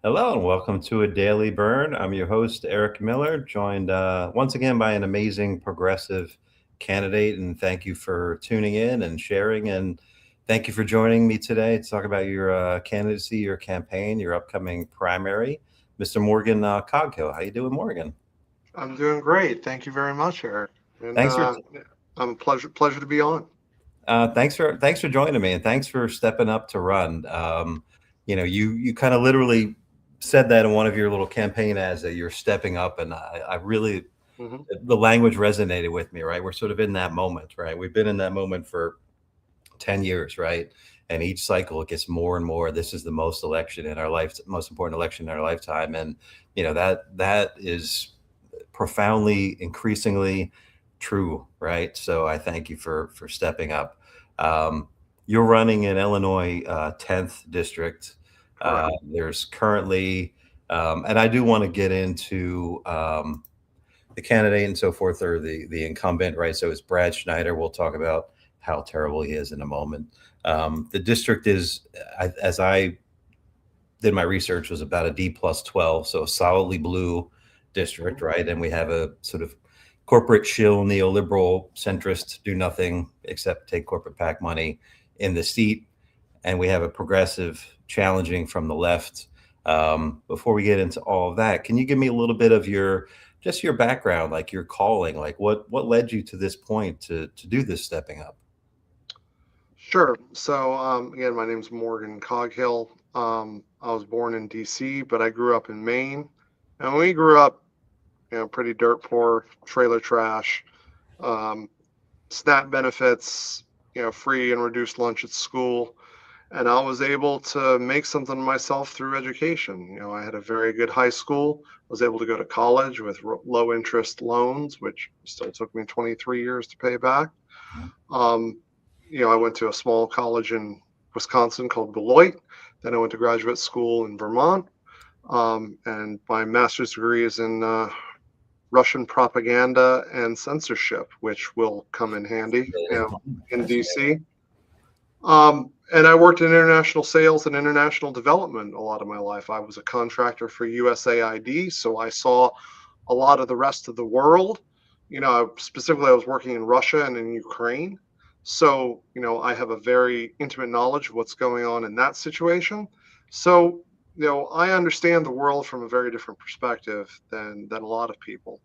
Hello and welcome to a Daily Burn. I'm your host, Eric Miller, joined once again by an amazing progressive candidate. And thank you for tuning in and sharing. And thank you for joining me today to talk about your candidacy, your campaign, your upcoming primary, Mr. Morgan Coghill. How you doing, Morgan? I'm doing great. Thank you very much, Eric. And Thanks for I'm pleasure to be on. thanks for joining me, and thanks for stepping up to run. You kind of literally said that in one of your little campaign ads that you're stepping up, and I really Hmm. the language resonated with me. Right, we're sort of in that moment. Right, we've been in that moment for 10 years. Right, and each cycle it gets more and more. This is the most important election in our lifetime, and that is profoundly, increasingly true, right? So I thank you for stepping up. Um, you're running in Illinois 10th district. Correct. There's currently, and I do want to get into the candidate and so forth, or the incumbent, right? So it's Brad Schneider. We'll talk about how terrible he is in a moment. The district is, as I did my research, was about a D plus 12, so a solidly blue district, Mhm. right? And we have a sort of corporate shill, neoliberal, centrist, do nothing except take corporate PAC money in the seat. And we have a progressive challenging from the left. Before we get into all of that, can you give me a little bit of your background, like your calling, like what led you to this point to do this stepping up? Sure. So again, my name's Morgan Coghill. I was born in D.C., but I grew up in Maine, and we grew up, pretty dirt poor, trailer trash, um, SNAP benefits, free and reduced lunch at school. And I was able to make something of myself through education. I had a very good high school, was able to go to college with low interest loans, which still took me 23 years to pay back. Um, I went to a small college in Wisconsin called Beloit. Then I went to graduate school in Vermont. And my master's degree is in Russian propaganda and censorship, which will come in handy, in DC. And I worked in international sales and international development a lot of my life. I was a contractor for USAID, so I saw a lot of the rest of the world. Specifically, I was working in Russia and in Ukraine. So, I have a very intimate knowledge of what's going on in that situation. So, I understand the world from a very different perspective than a lot of people.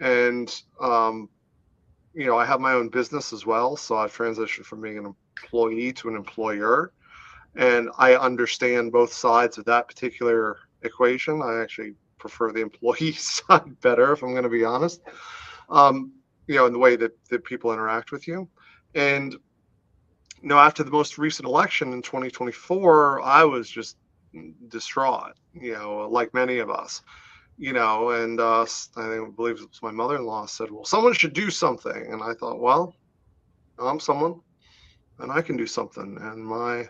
And I have my own business as well. So I've transitioned from being an employee to an employer. And I understand both sides of that particular equation. I actually prefer the employee side better, if I'm going to be honest, in the way that people interact with you. And, after the most recent election in 2024, I was just distraught, like many of us, and I believe it was my mother-in-law said, well, someone should do something. And I thought, well, I'm someone and I can do something. And my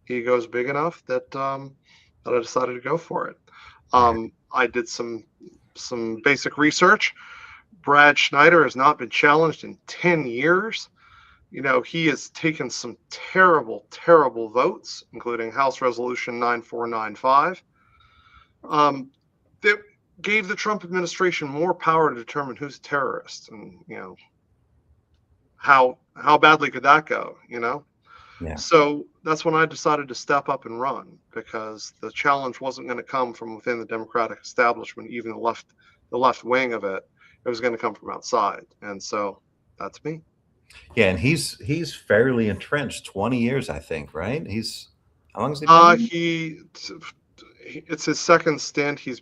ego is big enough that I decided to go for it. I did some basic research. Brad Schneider has not been challenged in 10 years. He has taken some terrible, terrible votes, including House Resolution 9495, that gave the Trump administration more power to determine who's a terrorist. And, how badly could that go, Yeah. So that's when I decided to step up and run, because the challenge wasn't going to come from within the Democratic establishment, even the left wing of it. It was going to come from outside. And so that's me. Yeah, and he's fairly entrenched, 20 years, I think, right? He's how long has he been in? It's his second stint. He's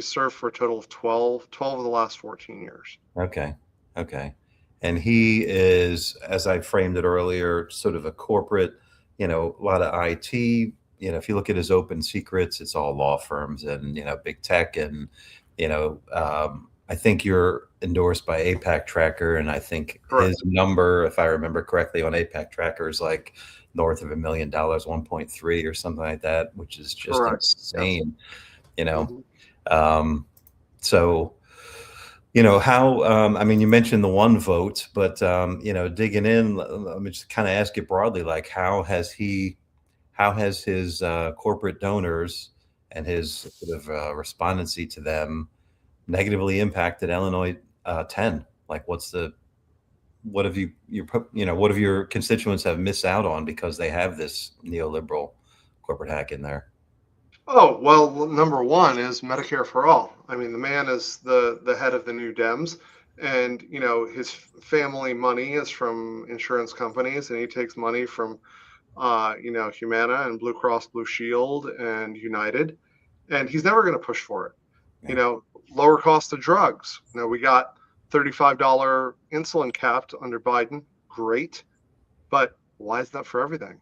served for a total of 12 of the last 14 years. Okay. Okay. And he is, as I framed it earlier, sort of a corporate, a lot of IT. If you look at his open secrets, it's all law firms and, big tech. And, I think you're endorsed by AIPAC Tracker. And I think his Correct. number, if I remember correctly, on AIPAC Tracker is like north of $1 million, 1.3 or something like that, which is just Correct. Yes. insane, you know. Hmm. Um, so, how, I mean, you mentioned the one vote, but, digging in, let me just kind of ask you broadly, like, how has his corporate donors and his sort of respondency to them negatively impacted Illinois 10. Like, what have what have your constituents have missed out on because they have this neoliberal corporate hack in there? Oh, well, number one is Medicare for all. I mean, the man is the head of the New Dems, and his family money is from insurance companies, and he takes money from Humana and Blue Cross Blue Shield and United, and he's never going to push for it. Yeah. Lower cost of drugs. We got $35 insulin capped under Biden. Great, but why is that for everything?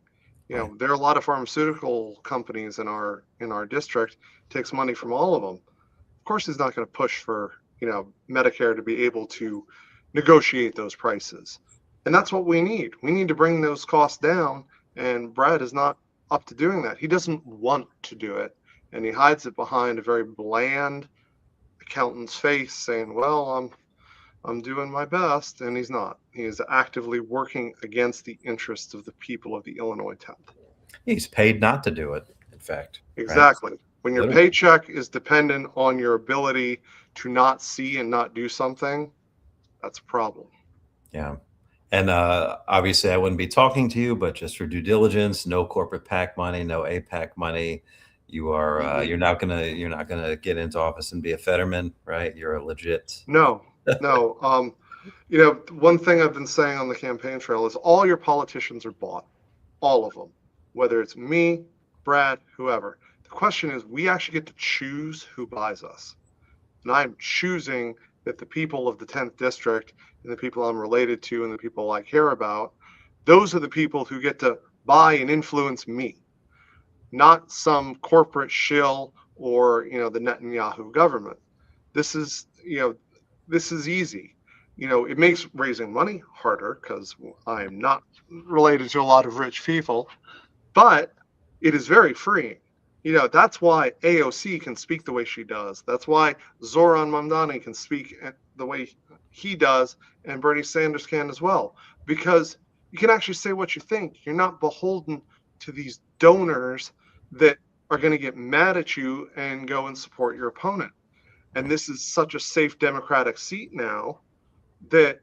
Right. There are a lot of pharmaceutical companies in our district. Takes money from all of them. Of course, he's not going to push for Medicare to be able to negotiate those prices, and that's what we need. We need to bring those costs down, and Brad is not up to doing that. He doesn't want to do it, and he hides it behind a very bland accountant's face, saying, "Well, I'm doing my best," and he's not. He is actively working against the interests of the people of the Illinois 10th. He's paid not to do it, in fact. Right? Exactly. When your Literally. paycheck is dependent on your ability to not see and not do something, that's a problem. Yeah. And obviously, I wouldn't be talking to you, but just for due diligence, no corporate PAC money, no AIPAC money. You are you're not gonna get into office and be a Fetterman, right? You're a legit. No, no. One thing I've been saying on the campaign trail is all your politicians are bought, all of them, whether it's me, Brad, whoever. The question is, we actually get to choose who buys us. And I'm choosing that the people of the 10th district and the people I'm related to and the people I care about, those are the people who get to buy and influence me, not some corporate shill or the Netanyahu government. This is easy. It makes raising money harder because I am not related to a lot of rich people, but it is very freeing. That's why AOC can speak the way she does. That's why Zoran Mamdani can speak the way he does, and Bernie Sanders can as well, because you can actually say what you think. You're not beholden to these donors that are going to get mad at you and go and support your opponent. And this is such a safe Democratic seat now that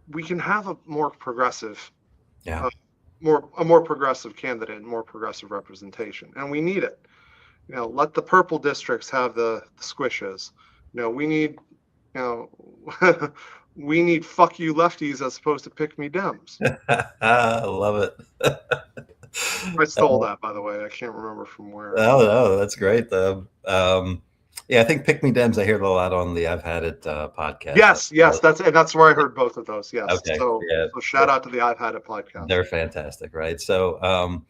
we can have a more progressive Yeah. a more progressive candidate and more progressive representation, and we need it. Let the purple districts have the squishes. We need we need fuck you lefties as opposed to pick me Dems. I love it. I stole that, by the way. I can't remember from where. Oh, no, that's great. Yeah, I think Pick Me Dems. I hear it a lot on the I've Had It podcast. Yes, that's where I heard both of those. Yes. Okay. So shout out to the I've Had It podcast. They're fantastic, right? So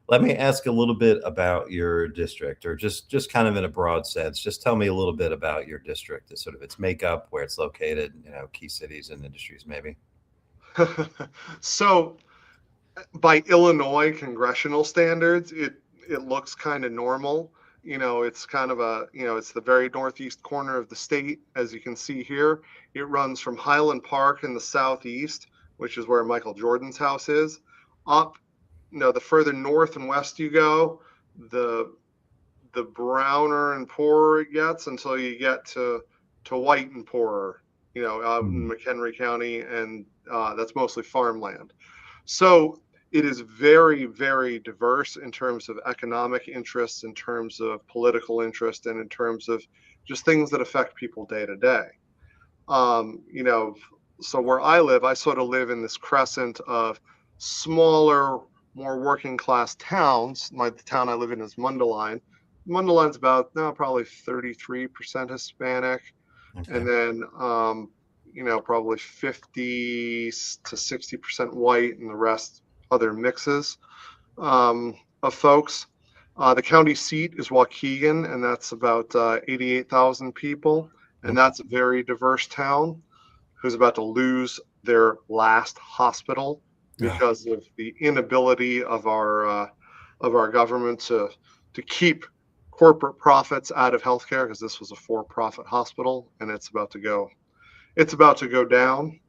let me ask a little bit about your district, or just kind of in a broad sense. Just tell me a little bit about your district, sort of its makeup, where it's located, key cities and industries, maybe. So, by Illinois congressional standards, it looks kind of normal. It's kind of it's the very northeast corner of the state, as you can see here. It runs from Highland Park in the southeast, which is where Michael Jordan's house is, up. The further north and west you go, the browner and poorer it gets until you get to white and poorer. Out in McHenry County, and that's mostly farmland. So it is very, very diverse in terms of economic interests, in terms of political interest, and in terms of just things that affect people day to day. So where I live, I sort of live in this crescent of smaller, more working class towns. The town I live in is Mundelein. Mundeline's about probably 33% Hispanic, Okay. and then probably 50 to 60% white, and the rest other mixes of folks. The county seat is Waukegan, and that's about 88,000 people, and that's a very diverse town who's about to lose their last hospital because of the inability of our government to keep corporate profits out of healthcare, because this was a for-profit hospital, and it's about to go down.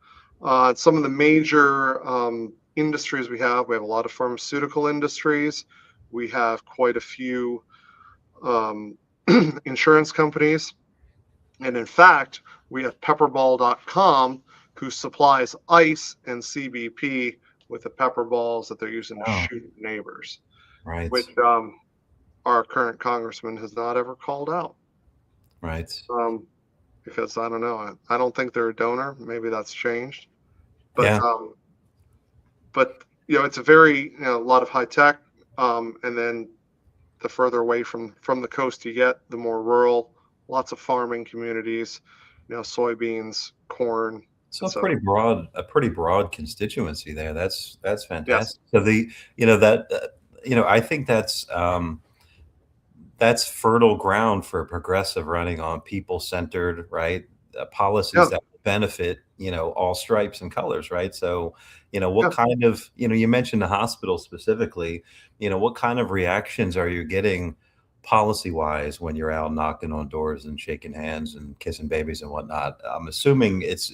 Some of the major industries we have a lot of pharmaceutical industries. We have quite a few um, insurance companies. And in fact, we have pepperball.com, who supplies ICE and CBP with the pepper balls that they're using to Oh, shoot neighbors, right, which our current congressman has not ever called out. right. Um, because I don't know, I don't think they're a donor. Maybe that's changed, but Yeah, it's a very a lot of high tech, and then the further away from the coast you get, the more rural, lots of farming communities, soybeans, corn, so etc. a pretty broad constituency there. That's Yes. fantastic. So that I think that's fertile ground for a progressive running on people centered, right? Policies Yeah. that benefit, all stripes and colors, right? So, what Yeah. kind of, you mentioned the hospital specifically, what kind of reactions are you getting policy wise when you're out knocking on doors and shaking hands and kissing babies and whatnot? I'm assuming it's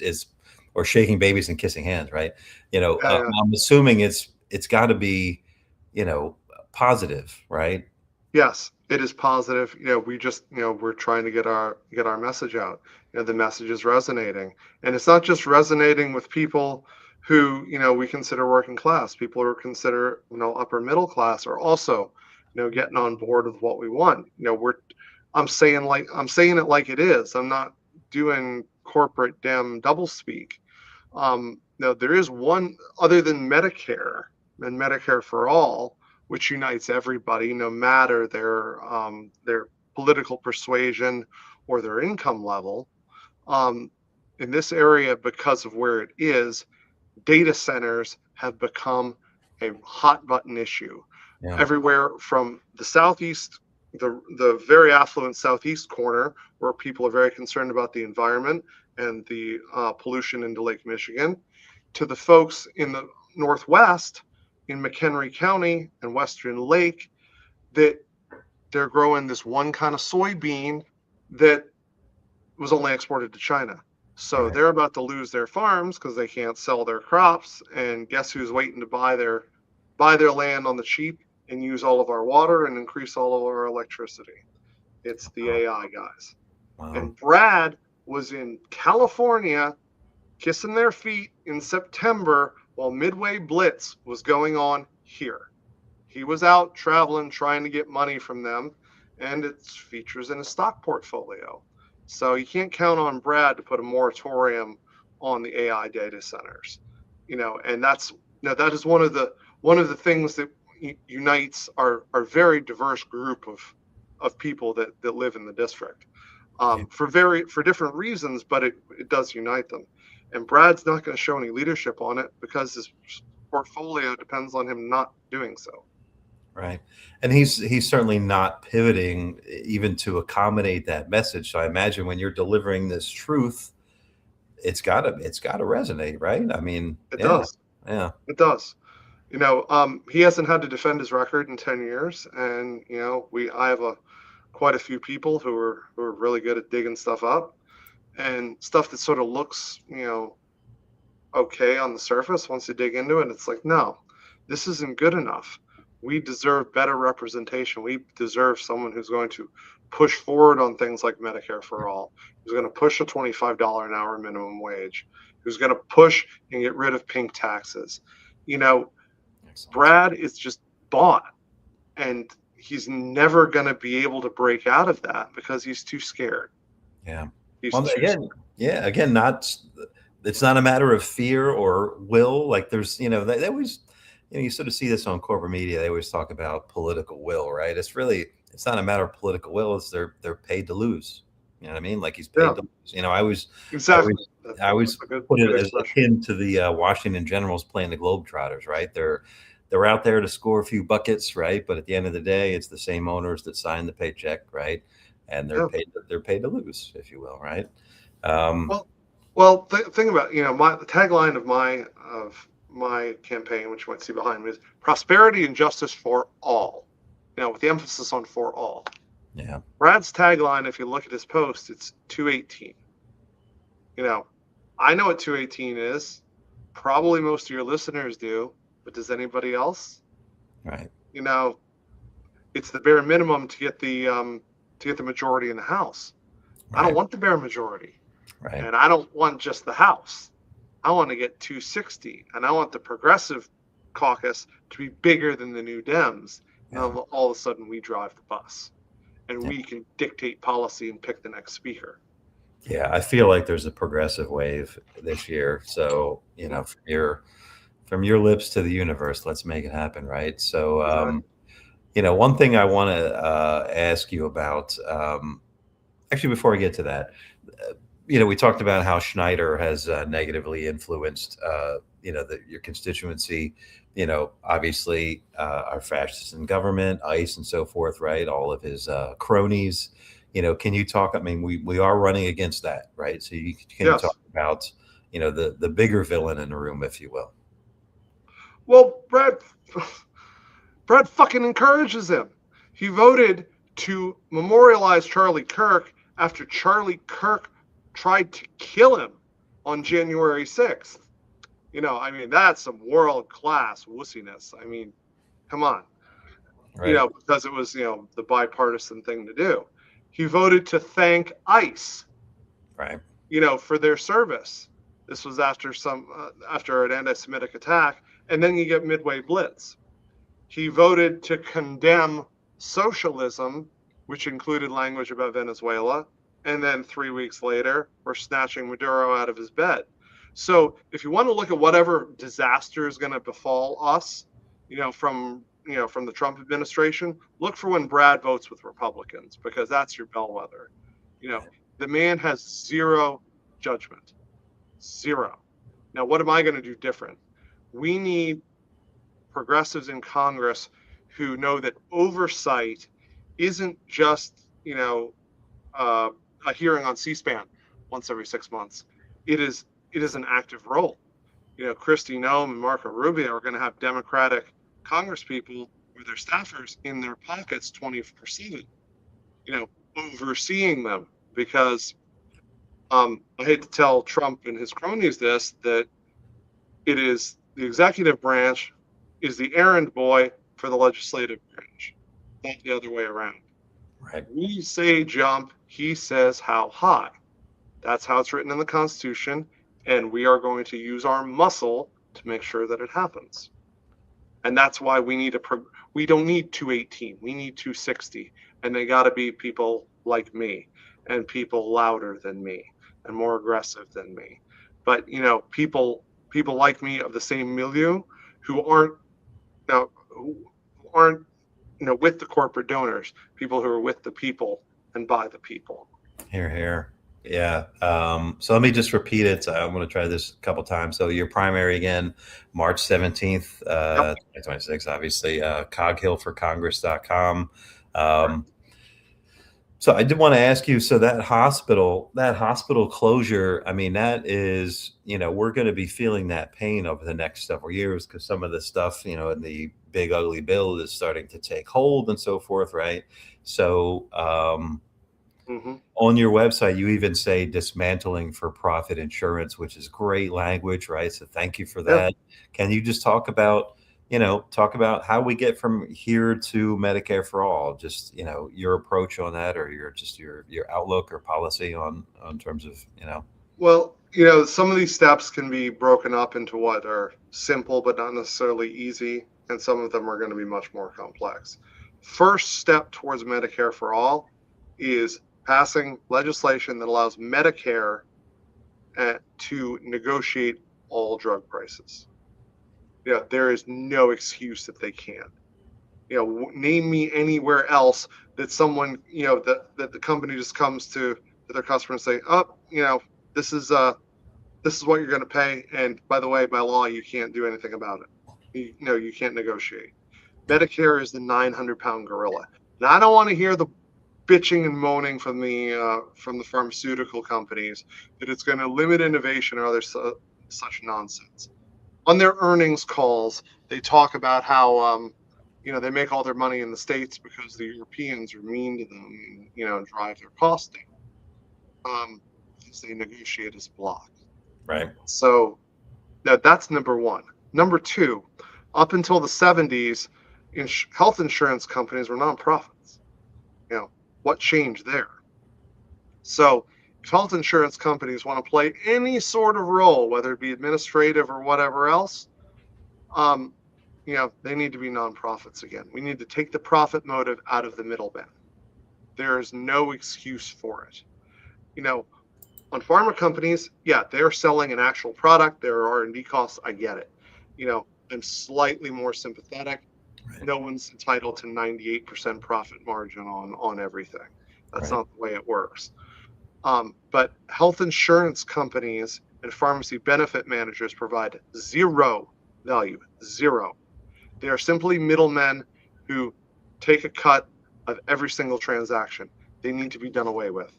or shaking babies and kissing hands, right? Yeah. Yeah. I'm assuming it's got to be, you know, positive, right? Yes, it is positive. We just, we're trying to get our message out. The message is resonating, and it's not just resonating with people who, we consider working class. People who are consider, upper middle class are also, getting on board with what we want. I'm saying it like it is. I'm not doing corporate dem double speak. There is one other than Medicare and Medicare for all, which unites everybody, no matter their political persuasion or their income level. Um, in this area, because of where it is, data centers have become a hot button issue Yeah. everywhere from the southeast, the very affluent southeast corner, where people are very concerned about the environment and the pollution into Lake Michigan, to the folks in the northwest, in McHenry County and Western Lake, that they're growing this one kind of soybean that was only exported to China. So Right. they're about to lose their farms because they can't sell their crops. And guess who's waiting to buy their land on the cheap and use all of our water and increase all of our electricity? It's the Wow. AI guys. Wow. And Brad was in California kissing their feet in September while Midway Blitz was going on here. He was out traveling, trying to get money from them, and it's features in his stock portfolio. So you can't count on Brad to put a moratorium on the AI data centers. And that is one of the things that unites our very diverse group of people that live in the district, Yeah. for different reasons, but it does unite them. And Brad's not going to show any leadership on it because his portfolio depends on him not doing so. Right. And he's certainly not pivoting even to accommodate that message. So I imagine when you're delivering this truth, it's gotta resonate, right? I mean, It yeah, does. yeah, It does. He hasn't had to defend his record in 10 years, and I have quite a few people who are really good at digging stuff up and stuff that sort of looks okay on the surface. Once you dig into it, it's like, no, this isn't good enough. We deserve better representation. We deserve someone who's going to push forward on things like Medicare for all, who's going to push a $25 an hour minimum wage, who's going to push and get rid of pink taxes. You know, excellent. Brad is just bought, and he's never going to be able to break out of that because he's too scared. Yeah. He's Well, too again, scared. yeah, again, not it's not a matter of fear or will. Like there's, they always, you sort of see this on corporate media. They always talk about political will, right? It's not a matter of political will. It's they're paid to lose. You know what I mean? Like he's Yeah, paid to lose. I always, exactly. That's, I always that's a good put it good as expression. akin to the Washington Generals playing the Globetrotters, right? They're out there to score a few buckets, right? But at the end of the day, it's the same owners that sign the paycheck, right? And Yeah. they're paid to lose, if you will, right? Um, Well, well, think about the tagline of my campaign, which you might see behind me, is prosperity and justice for all. With the emphasis on for all. yeah, Brad's tagline, if you look at his post, it's 218. You know, I know what 218 is. Probably most of your listeners do, but does anybody else? right. You know, it's the bare minimum to get the majority in the House. I don't Right. want the bare majority, Right. and I don't want just the House. I want to get 260, and I want the progressive caucus to be bigger than the New Dems. And Yeah. all of a sudden, we drive the bus, and Yeah. we can dictate policy and pick the next speaker. Yeah. I feel like there's a progressive wave this year. So, Mhm. from your lips to the universe, let's make it happen. Right. So, Exactly. one thing I want to ask you about, actually, before I get to that, we talked about how Schneider has negatively influenced, your constituency. Obviously, our fascists in government, ICE, and so forth. Right, all of his cronies. Can you talk? I mean, we are running against that, right? So can you talk Yes. about, the bigger villain in the room, if you will? Well, Brad fucking encourages him. He voted to memorialize Charlie Kirk after Charlie Kirk tried to kill him on January 6th. I mean, that's some world class wussiness. I mean, come on, Right. because it was, the bipartisan thing to do. He voted to thank ICE, Right. for their service. This was after an anti-Semitic attack, and then you get Midway Blitz. He voted to condemn socialism, which included language about Venezuela. And then 3 weeks later, we're snatching Maduro out of his bed. So if you want to look at whatever disaster is going to befall us, from the Trump administration, look for when Brad votes with Republicans, because that's your bellwether. You know, the man has zero judgment. Zero. Now, what am I going to do different? We need progressives in Congress who know that oversight isn't just, a hearing on C-SPAN once every 6 months. It is an active role. Kristi Noem and Marco Rubio are going to have Democratic Congresspeople or their staffers in their pockets 24/7, overseeing them, because I hate to tell Trump and his cronies this, that it is the executive branch is the errand boy for the legislative branch, not the other way around. Right. We say jump, he says how high. That's how it's written in the Constitution, and we are going to use our muscle to make sure that it happens. And that's why we don't need 218, we need 260, and they got to be people like me, and people louder than me, and more aggressive than me. But people like me of the same milieu, who aren't who aren't with the corporate donors, people who are with the people and by the people. Here, here. Yeah. So let me just repeat it. I'm going to try this a couple times. So your primary again, March 17th, Yep. 2026, obviously, coghillforcongress.com. Correct. So I did want to ask you, so that hospital closure, I mean, that is, we're going to be feeling that pain over the next several years, because some of the stuff, in the big ugly bill is starting to take hold and so forth. Right. So, Hmm. on your website, you even say dismantling for profit insurance, which is great language, right? So thank you for Yeah. that. Can you just talk about how we get from here to Medicare for all? Just, your approach on that, or your outlook or policy on terms of, Well, some of these steps can be broken up into what are simple but not necessarily easy, and some of them are going to be much more complex. First step towards Medicare for all is passing legislation that allows Medicare to negotiate all drug prices. There is no excuse that they can't. Name me anywhere else that someone, that the company just comes to their customer and say, oh, this is this is what you're going to pay, and by the way, by law, you can't do anything about it. You can't negotiate. Medicare is the 900-pound gorilla. And I don't want to hear the bitching and moaning from the pharmaceutical companies that it's going to limit innovation or other such nonsense. On their earnings calls, they talk about how they make all their money in the States because the Europeans are mean to them and drive their costs down, because they negotiate as bloc. right. So that's number one. Number two, up until the 70s, health insurance companies were nonprofits. You know, what changed there? So if health insurance companies want to play any sort of role, whether it be administrative or whatever else, um, they need to be nonprofits again. We need to take the profit motive out of the middleman. There is no excuse for it. On pharma companies, yeah, they're selling an actual product. There are R&D costs. I get it. I'm slightly more sympathetic. Right. No one's entitled to 98% profit margin on everything. That's Right. not the way it works. But health insurance companies and pharmacy benefit managers provide zero value, zero. They are simply middlemen who take a cut of every single transaction. They need to be done away with.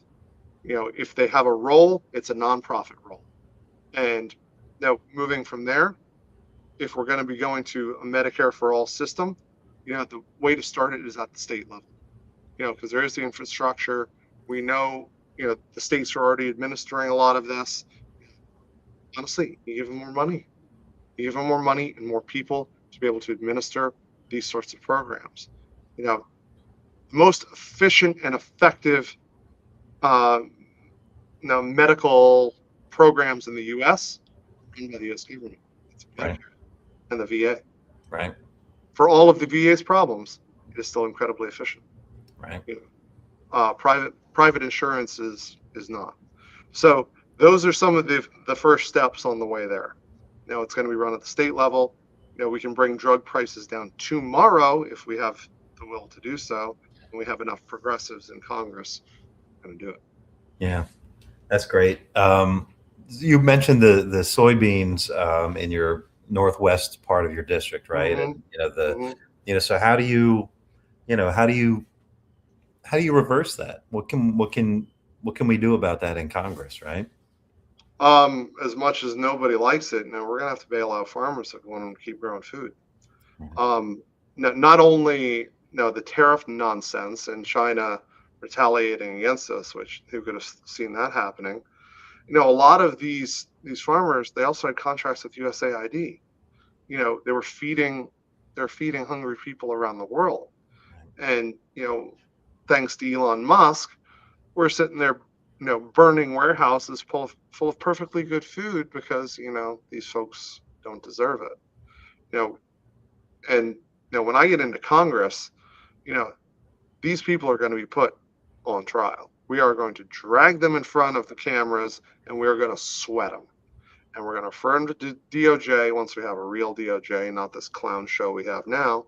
If they have a role, it's a nonprofit role. And now moving from there, if we're going to be going to a Medicare for all system, the way to start it is at the state level. Because there is the infrastructure. We know, the states are already administering a lot of this. Honestly, you give them more money. You give them more money and more people to be able to administer these sorts of programs. The most efficient and effective medical programs in the U.S. run by the U.S. government. It's Medicare Right. and the VA. Right. For all of the VA's problems, it is still incredibly efficient. Right. Private insurance is not. So those are some of the first steps on the way there. It's going to be run at the state level. We can bring drug prices down tomorrow if we have the will to do so, and we have enough progressives in Congress going to do it. Yeah, that's great. You mentioned the soybeans in your northwest part of your district, right? Mm-hmm. And the Mm-hmm. so how do you how do you reverse that? What can we do about that in Congress, right? As much as nobody likes it, now we're going to have to bail out farmers if we want them to keep growing food. Not only the tariff nonsense and China retaliating against us, which who could have seen that happening? A lot of these farmers, they also had contracts with USAID. They're feeding hungry people around the world, and thanks to Elon Musk, we're sitting there, burning warehouses full of perfectly good food because these folks don't deserve it. And when I get into Congress, these people are going to be put on trial. We are going to drag them in front of the cameras, and we are going to sweat them. And we're going to refer them to DOJ once we have a real DOJ, not this clown show we have now,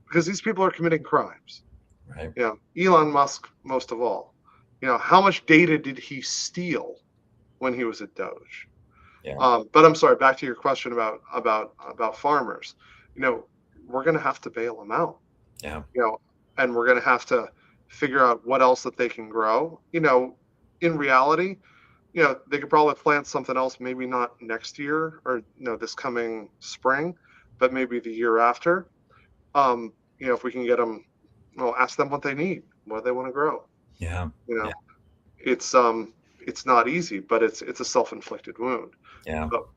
because these people are committing crimes. Right. Elon Musk, most of all. How much data did he steal when he was at Doge? Yeah. But I'm sorry, back to your question about farmers. We're going to have to bail them out. Yeah. And we're going to have to figure out what else that they can grow. In reality, they could probably plant something else, maybe not next year or this coming spring, but maybe the year after. If we can get them, ask them what they need, what they want to grow. Yeah. Yeah. It's not easy, but it's a self-inflicted wound. Yeah. But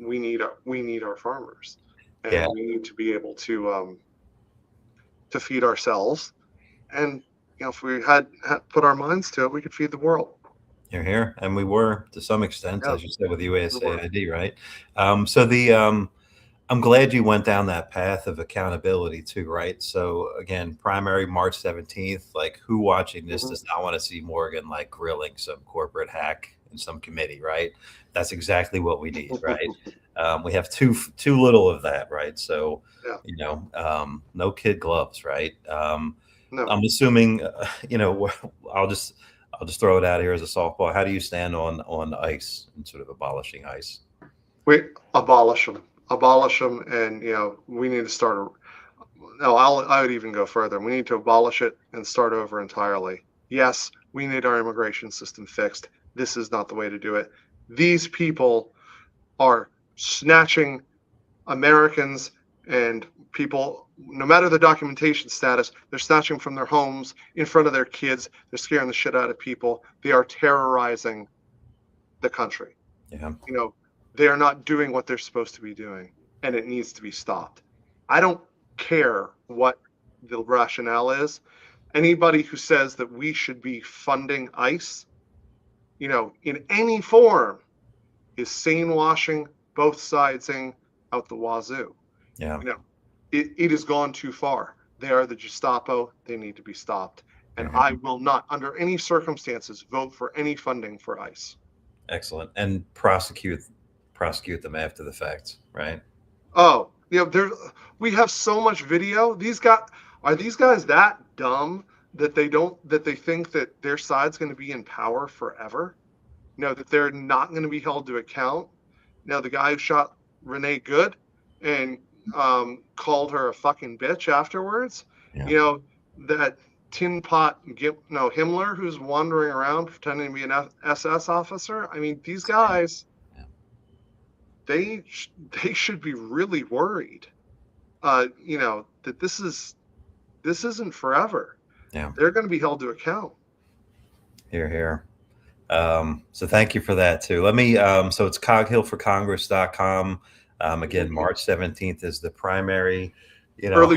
we need our farmers, and Yeah. we need to be able to feed ourselves. And if we had put our minds to it, we could feed the world. You're here, and we were to some extent, Yeah, as you said, with we were. USAID, right? So I'm glad you went down that path of accountability too, right? So again, primary March 17th, like who watching this Mhm. does not want to see Morgan like grilling some corporate hack in some committee, right? That's exactly what we need, right? We have too little of that, right? So, Yeah. no kid gloves, right? No. I'm assuming, I'll just throw it out here as a softball. How do you stand on ICE and sort of abolishing ICE? We abolish them, and we need to start. No, I would even go further. We need to abolish it and start over entirely. Yes, we need our immigration system fixed. This is not the way to do it. These people are snatching Americans and people, no matter the documentation status, they're snatching from their homes in front of their kids. They're scaring the shit out of people. They are terrorizing the country. Yeah. They are not doing what they're supposed to be doing, and it needs to be stopped. I don't care what the rationale is. Anybody who says that we should be funding ICE, in any form, is sane washing, both sidesing out the wazoo. Yeah. It has gone too far. They are the Gestapo. They need to be stopped. And Mhm. I will not, under any circumstances, vote for any funding for ICE. Excellent. And prosecute them after the fact, right? Oh, we have so much video. These guys that dumb that they think that their side's going to be in power forever? That they're not going to be held to account. The guy who shot Renee Good and called her a fucking bitch afterwards. Yeah. That tin pot Himmler who's wandering around pretending to be an SS officer. I mean, these guys, Yeah. they should be really worried. That this isn't forever. Yeah. They're going to be held to account. Here, here. So thank you for that too. Let me, so it's coghillforcongress.com. Again, March 17th is the primary, Early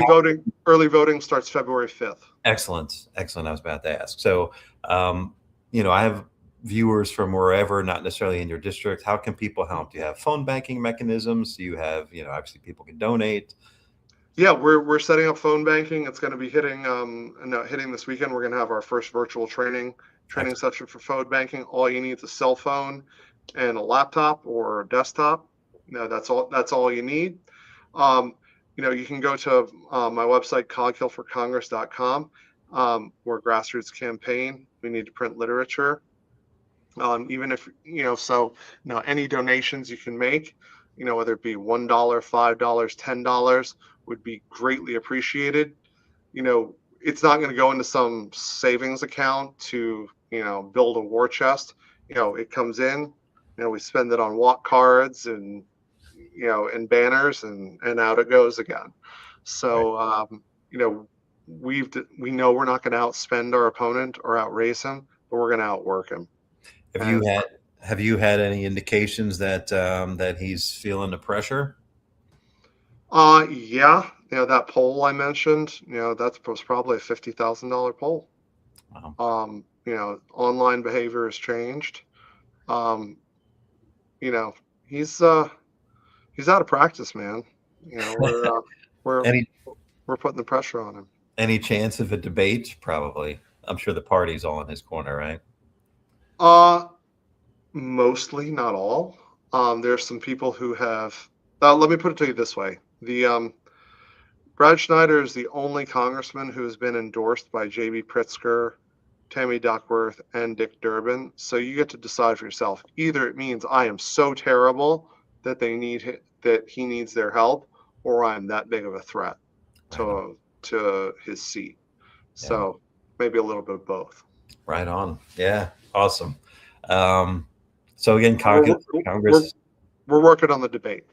voting starts February 5th. Excellent. Excellent. I was about to ask. So, I have viewers from wherever, not necessarily in your district. How can people help? Do you have phone banking mechanisms? Do you have, obviously people can donate. Yeah, we're setting up phone banking. It's going to be hitting this weekend. We're going to have our first virtual training session for phone banking. All you need is a cell phone and a laptop or a desktop. That's all you need. You can go to my website, coghillforcongress.com. We're a grassroots campaign. We need to print literature. Even if, any donations you can make, whether it be $1, $5, $10 would be greatly appreciated. It's not going to go into some savings account to, build a war chest. It comes in, we spend it on walk cards and, and banners and out it goes again. So, we know we're not going to outspend our opponent or outrace him, but we're going to outwork him. Have you had any indications that that he's feeling the pressure? Yeah, that poll I mentioned, that was probably a $50,000 poll. Wow. Online behavior has changed. You know, he's out of practice, man. We're any we're putting the pressure on him. any chance of a debate? Probably. I'm sure the party's all in his corner, right? Mostly, not all. There's some people who have. Let me put it to you this way: the Brad Schneider is the only congressman who has been endorsed by J.B. Pritzker, Tammy Duckworth, and Dick Durbin. So you get to decide for yourself. Either it means I am so terrible that he needs their help, or I'm that big of a threat to his seat. So maybe a little bit of both. Right on. Yeah. Awesome. So again, Congress. We're working on the debate.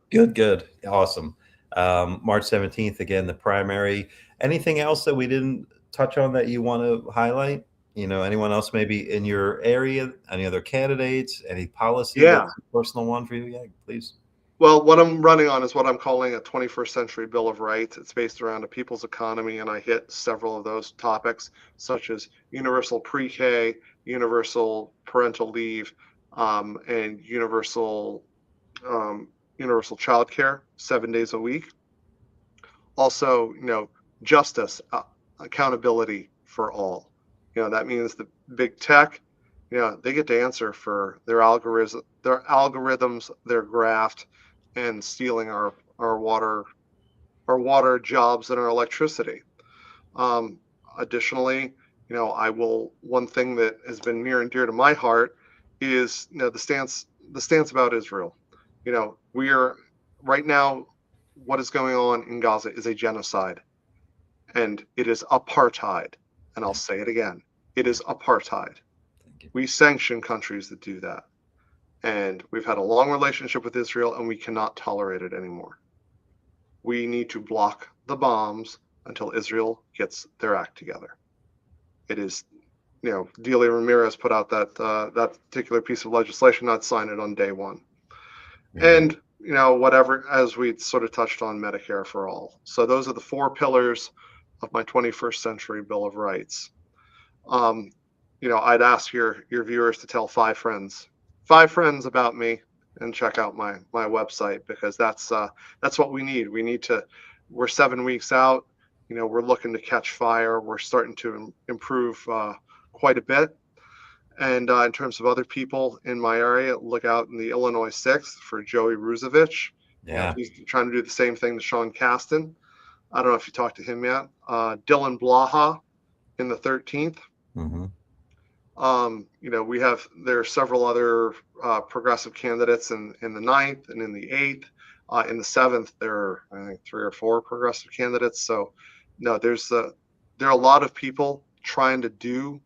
Good. Awesome. March 17th, again, the primary. Anything else that we didn't touch on that you want to highlight? Anyone else maybe in your area? Any other candidates? Any policy? Yeah. That's a personal one for you? Yeah, please. Well, what I'm running on is what I'm calling a 21st century Bill of Rights. It's based around a people's economy, and I hit several of those topics, such as universal pre-K, universal parental leave, and universal child care, 7 days a week. Also, justice, accountability for all. That means the big tech, they get to answer for their algorithms, their graft, and stealing our water jobs and our electricity. Additionally, one thing that has been near and dear to my heart is the stance about Israel. We are right now, what is going on in Gaza is a genocide, and it is apartheid. And I'll say it again, it is apartheid. We sanction countries that do that. And we've had a long relationship with Israel, and we cannot tolerate it anymore. We need to block the bombs until Israel gets their act together. It is, Delia Ramirez put out that particular piece of legislation. I'd sign it on day one. Mm-hmm. And whatever, as we sort of touched on, Medicare for all. So those are the 4 pillars of my 21st century Bill of Rights. I'd ask your viewers to tell 5 friends about me, and check out my website, because that's what we need. We're 7 weeks out. We're looking to catch fire. We're starting to improve quite a bit. And in terms of other people in my area, look out in the Illinois 6th for Joey Ruzevich. Yeah. He's trying to do the same thing to Sean Caston. I don't know if you talked to him yet. Dylan Blaha in the 13th. Mm-hmm. There are several other progressive candidates in the 9th and in the 8th. In the 7th, there are, I think, 3 or 4 progressive candidates. So, no, there are a lot of people trying to do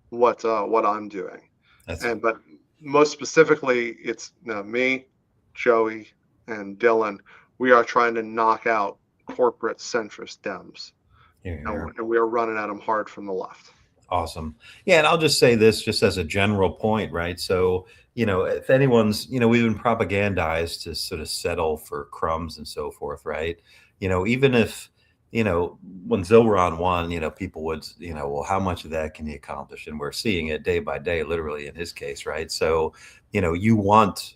what I'm doing. But most specifically, it's me, Joey, and Dylan. We are trying to knock out corporate centrist Dems, and we are running at them hard from the left. Awesome. Yeah. And I'll just say this just as a general point, right? So, if anyone's, we've been propagandized to sort of settle for crumbs and so forth, right? Even if, when Zilron won, people would, well, how much of that can he accomplish? And we're seeing it day by day, literally in his case, right? So, you want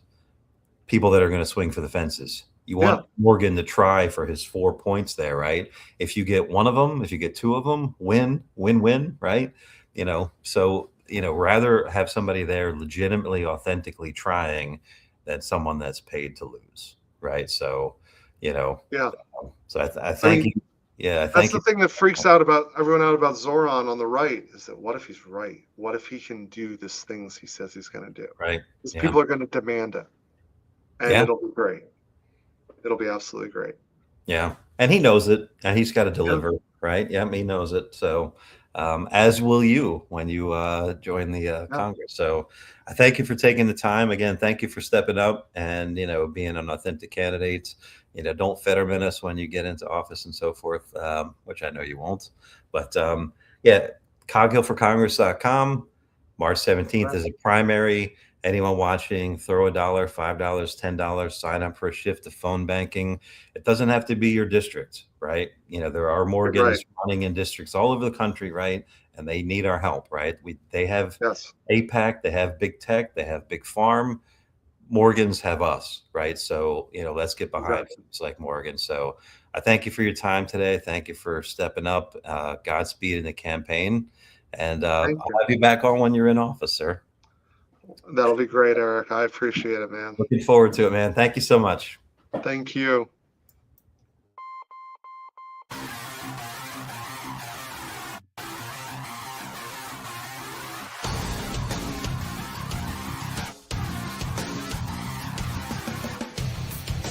people that are going to swing for the fences. You want Morgan to try for his 4 points there, right? If you get one of them, if you get 2 of them, win, right? So, rather have somebody there legitimately, authentically trying than someone that's paid to lose, right? So, so I thank you. Yeah, that's the thing that freaks everyone out about Zoran on the right, is that what if he's right? What if he can do these things he says he's going to do? Right. Because people are going to demand it, and it'll be great. It'll be absolutely great. Yeah, and he knows it, and he's got to deliver, right? Yeah, he knows it. So, as will you when you join the Congress. So, I thank you for taking the time. Again, thank you for stepping up and being an authentic candidate. Don't Fetterman us when you get into office and so forth, which I know you won't. But yeah, CoghillForCongress.com. March 17th is a primary. Anyone watching, throw $1, $5, $10, sign up for a shift to phone banking. It doesn't have to be your district, right? There are Morgans running in districts all over the country, right? And they need our help, right? They have AIPAC, they have big tech, they have big farm. Morgans have us, right? So, let's get behind folks like Morgan. So I thank you for your time today. Thank you for stepping up. Godspeed in the campaign. And I'll have you back on when you're in office, sir. That'll be great, Eric. I appreciate it, man. Looking forward to it, man. Thank you so much. Thank you.